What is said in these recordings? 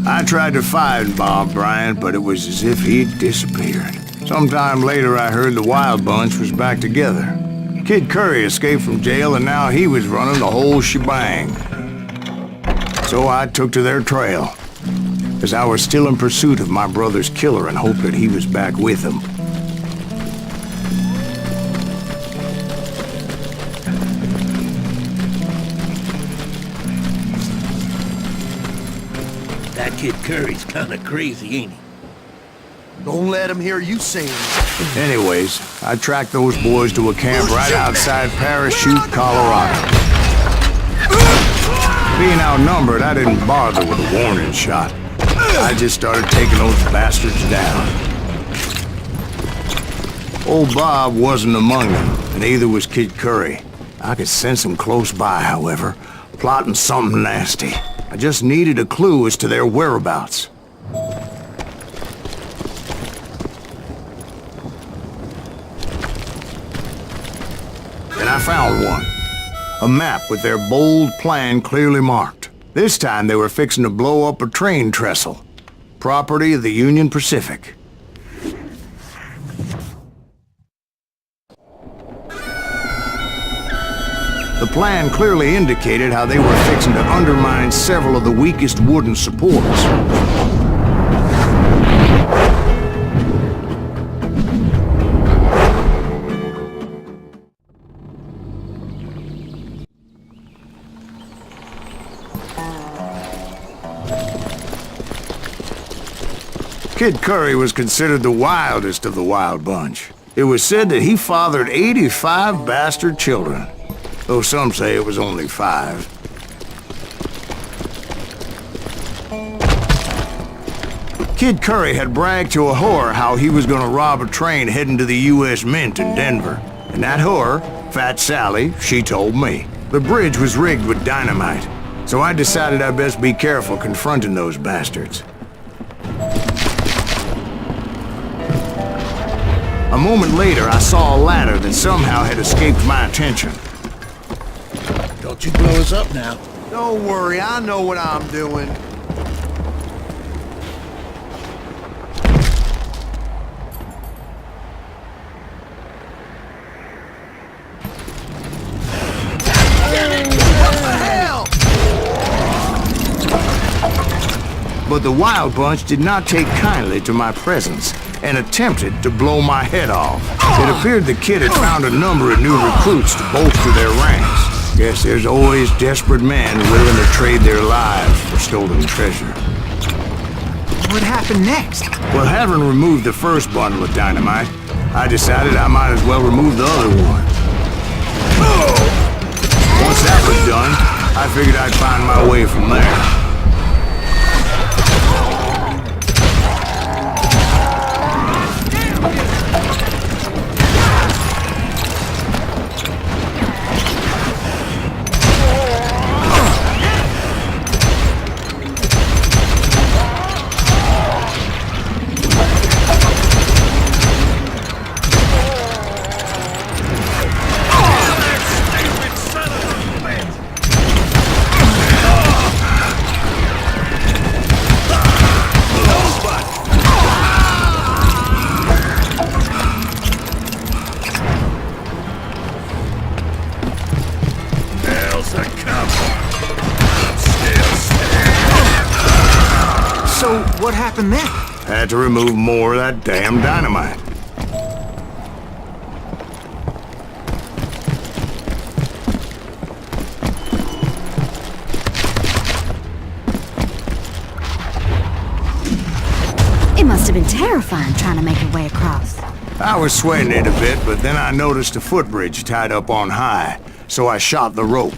I tried to find Bob Bryant, but it was as if he'd disappeared. Sometime later, I heard the Wild Bunch was back together. Kid Curry escaped from jail, and now he was running the whole shebang. So I took to their trail, as I was still in pursuit of my brother's killer and hoped that he was back with him. That Kid Curry's kinda crazy, ain't he? Don't let him hear you sing. Anyways, I tracked those boys to a camp right outside Parachute, Colorado. Being outnumbered, I didn't bother with a warning shot. I just started taking those bastards down. Old Bob wasn't among them, and neither was Kid Curry. I could sense him close by, however, plotting something nasty. I just needed a clue as to their whereabouts. And I found one. A map with their bold plan clearly marked. This time they were fixing to blow up a train trestle. Property of the Union Pacific. The plan clearly indicated how they were fixing to undermine several of the weakest wooden supports. Kid Curry was considered the wildest of the Wild Bunch. It was said that he fathered 85 bastard children, though some say it was only 5. Kid Curry had bragged to a whore how he was gonna rob a train heading to the U.S. Mint in Denver. And that whore, Fat Sally, she told me. The bridge was rigged with dynamite, so I decided I'd best be careful confronting those bastards. A moment later, I saw a ladder that somehow had escaped my attention. Don't you blow us up now. Don't worry, I know what I'm doing. What the hell? But the Wild Bunch did not take kindly to my presence and attempted to blow my head off. It appeared the kid had found a number of new recruits to bolster their ranks. Guess there's always desperate men willing to trade their lives for stolen treasure. What happened next? Well, having removed the first bundle of dynamite, I decided I might as well remove the other one. Once that was done, I figured I'd find my way from there. So, what happened then? Had to remove more of that damn dynamite. It must have been terrifying trying to make your way across. I was sweating it a bit, but then I noticed a footbridge tied up on high, so I shot the rope.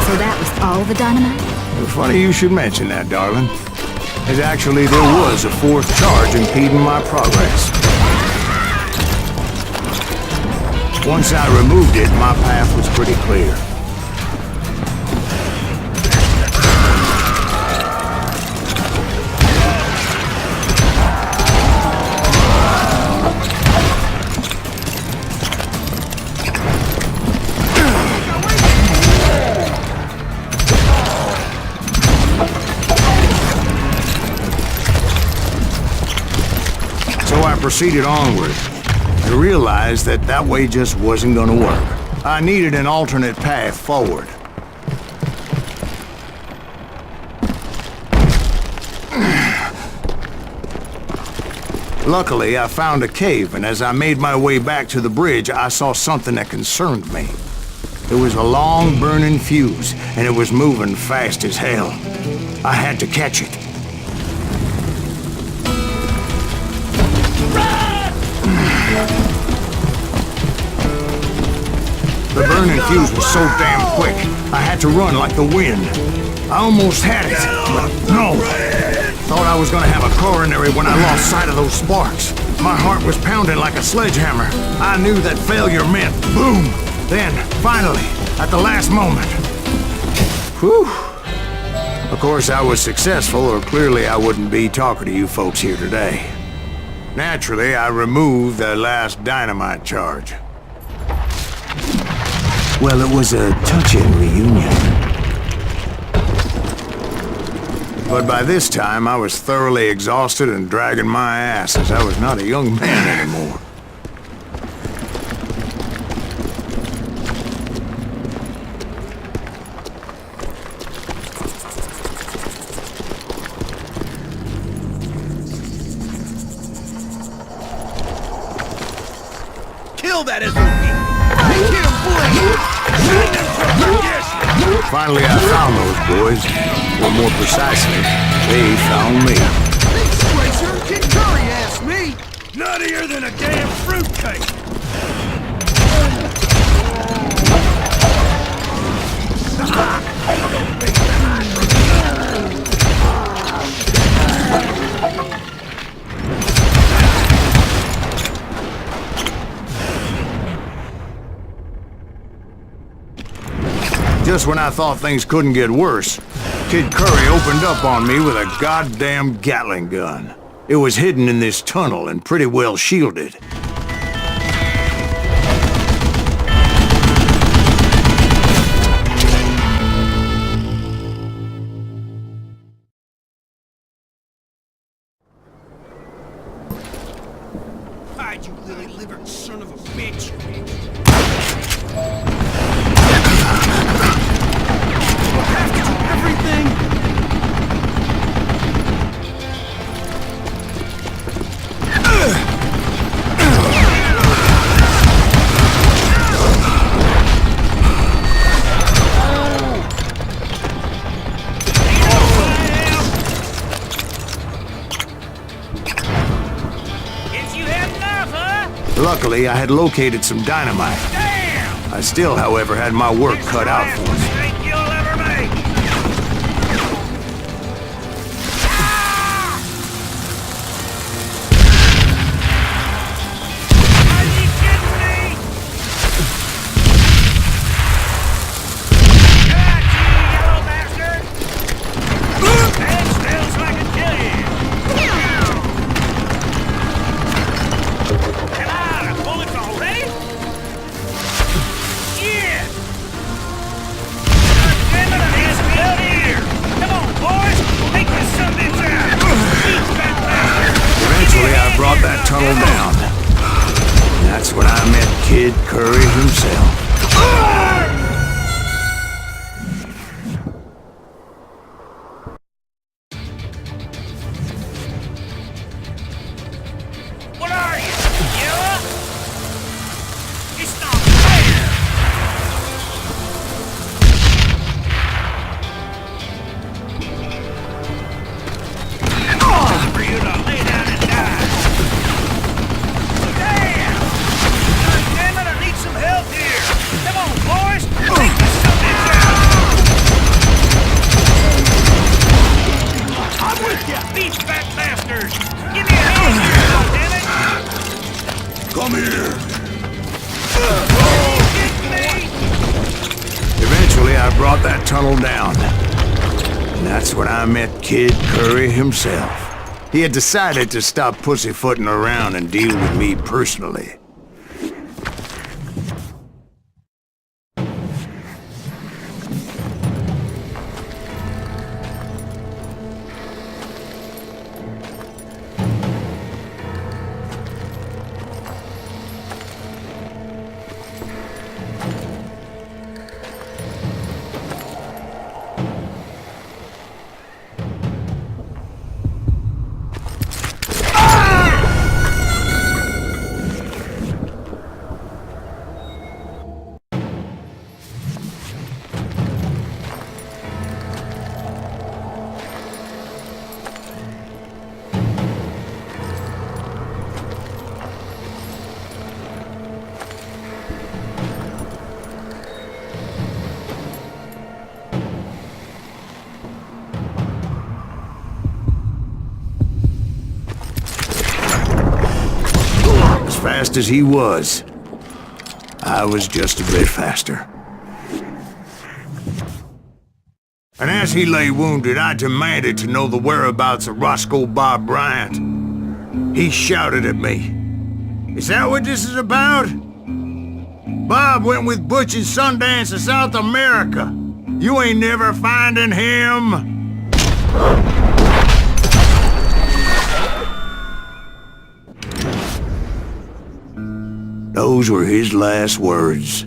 So that was all the dynamite? Funny you should mention that, darling. And actually, there was a fourth charge impeding my progress. Once I removed it, my path was pretty clear. So I proceeded onward and realized that that way just wasn't gonna work. I needed an alternate path forward. Luckily, I found a cave, and as I made my way back to the bridge, I saw something that concerned me. It was a long burning fuse, and it was moving fast as hell. I had to catch it. The burning fuse was so damn quick, I had to run like the wind. I almost had it, but no. Thought I was gonna have a coronary when I lost sight of those sparks. My heart was pounding like a sledgehammer. I knew that failure meant boom. Then, finally, at the last moment. Whew. Of course, I was successful, or clearly I wouldn't be talking to you folks here today. Naturally, I removed the last dynamite charge. Well, it was a touching reunion. But by this time, I was thoroughly exhausted and dragging my ass as I was not a young man anymore. Kill that SOB! Make him bleed! Finally, I found those boys. Or more precisely, they found me. Nightspicer, Kid Curry asked me! Nuttier than a damn fruitcake! Just when I thought things couldn't get worse, Kid Curry opened up on me with a goddamn Gatling gun. It was hidden in this tunnel and pretty well shielded. Hide, you lily-livered son of a bitch! Luckily, I had located some dynamite. Damn! I still, however, had my work cut out for me. Mistake you'll ever make! Are you kidding me? Got you, yellow bastard! Stand still so I can kill you! Bullets already? Shit! God damn it, it has to be out here! Come on, boys! Take this sumbitch out! Eat that bastard! Eventually, I brought that tunnel down. That's when I met Kid Curry himself. What are you? Yellow? It's not fair! Time for you to lay down and die! Damn! God damn it, I need some help here! tunnel down. And that's when I met Kid Curry himself. He had decided to stop pussyfooting around and deal with me personally. Fast as he was, I was just a bit faster. And as he lay wounded, I demanded to know the whereabouts of Roscoe Bob Bryant. He shouted at me, "Is that what this is about? Bob went with Butch and Sundance to South America. You ain't never finding him." Those were his last words.